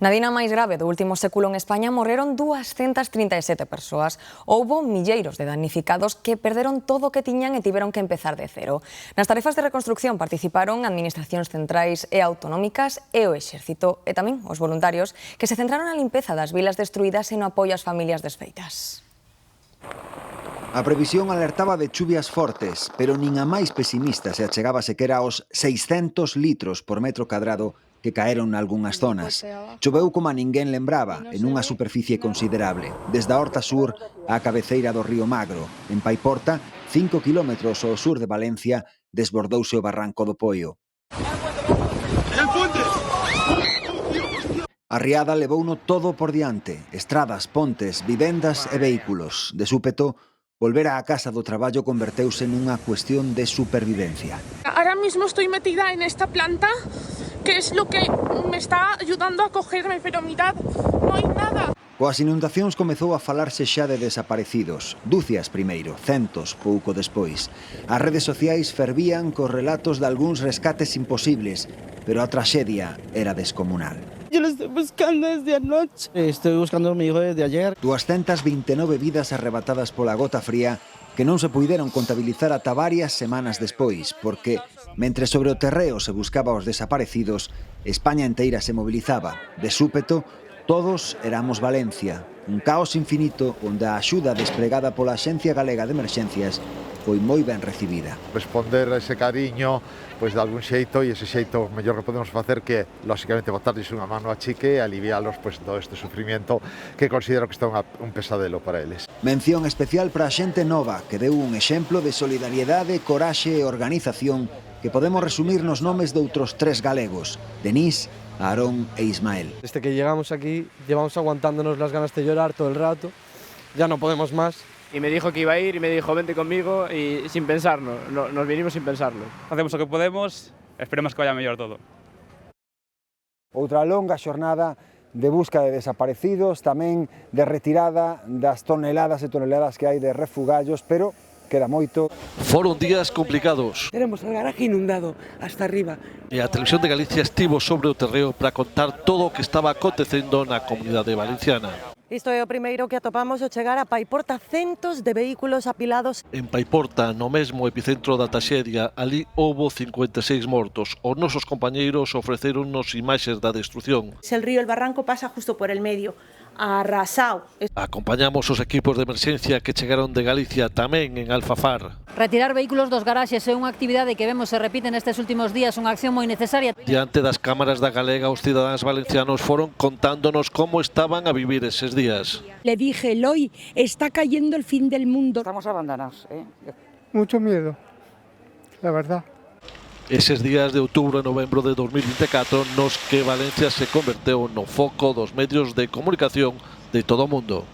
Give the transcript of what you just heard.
Na dina máis grave do último século en España morreron 237 persoas. Houbo milleiros de damnificados que perderon todo o que tiñan e tiveron que empezar de cero. Nas tarefas de reconstrucción participaron administracións centrais e autonómicas e o Exército e tamén os voluntarios que se centraron na limpeza das vilas destruídas e no apoio ás familias desfeitas. A previsión alertaba de chuvias fortes, pero nin a máis pesimista se achegaba sequera aos 600 litros por metro cadrado que caeron nalgunhas zonas. Choveu como a ninguén lembraba, en unha superficie considerable, desde a Horta Sur á cabeceira do río Magro. En Paiporta, 5 kilómetros ao sur de Valencia, desbordouse o barranco do Poio. A riada levouno todo por diante, estradas, pontes, vivendas e vehículos. De súpeto, volver á casa do traballo converteuse nunha cuestión de supervivencia. Ahora mismo estoy metida en esta planta, que es lo que me está ayudando a cogerme, pero mirad, no hay nada. Coas inundacións comezou a falarse xa de desaparecidos. Dúcias primeiro, centos pouco despois. As redes sociais fervían cos relatos de algúns rescates imposibles, pero a traxedia era descomunal. Yo lo estoy buscando desde anoche. Estoy buscando a mi hijo desde ayer. 229 vidas arrebatadas pola gota fría que non se puideron contabilizar ata varias semanas despois, porque, mentre sobre o terreo se buscaba os desaparecidos, España enteira se mobilizaba. De súpeto, todos éramos Valencia, un caos infinito onde a axuda despregada pola Axencia Galega de Emerxencias foi moi ben recibida. Responder a ese cariño, pois de algún xeito, e ese xeito mellor que podemos facer que, lóxicamente, botarles unha mano a chique e alivialos pois, todo este sufrimiento que considero que está un pesadelo para eles. Mención especial para a xente nova, que deu un exemplo de solidariedade, coraxe e organización que podemos resumir nos nomes de outros 3 galegos, Denís, Aarón e Ismael. Desde que llegamos aquí, llevamos aguantándonos las ganas de llorar todo el rato, ya no podemos más. Y me dijo que iba a ir y me dijo vente conmigo y sin pensarlo, nos vinimos sin pensarlo. Hacemos o que podemos, esperemos que vaya mellor todo. Outra longa xornada de busca de desaparecidos, tamén de retirada das toneladas e toneladas que hai de refugallos, pero queda moito. Foron días complicados. Tenemos el garaje inundado hasta arriba. E a Televisión de Galicia estivo sobre o terreo para contar todo o que estaba acontecendo na comunidade valenciana. Isto é o primeiro que atopamos ao chegar a Paiporta, centos de vehículos apilados. En Paiporta, no mesmo epicentro da traxedia, ali houbo 56 mortos. Os nosos compañeiros ofreceronnos imaxes da destrucción. El río El Barranco pasa justo por el medio, arrasado. Acompañamos os equipos de emerxencia que chegaron de Galicia tamén en Alfafar. Retirar vehículos dos garaxes é unha actividade que vemos se repite nestes últimos días, unha acción moi necesaria. Diante das cámaras da Galega, os cidadáns valencianos foron contándonos como estaban a vivir eses días. Le dije, Eloy, está cayendo el fin del mundo. Estamos abandonados, Mucho miedo, la verdad. Eses días de outubro e novembro de 2024 nos que Valencia se converteu no foco dos medios de comunicación de todo o mundo.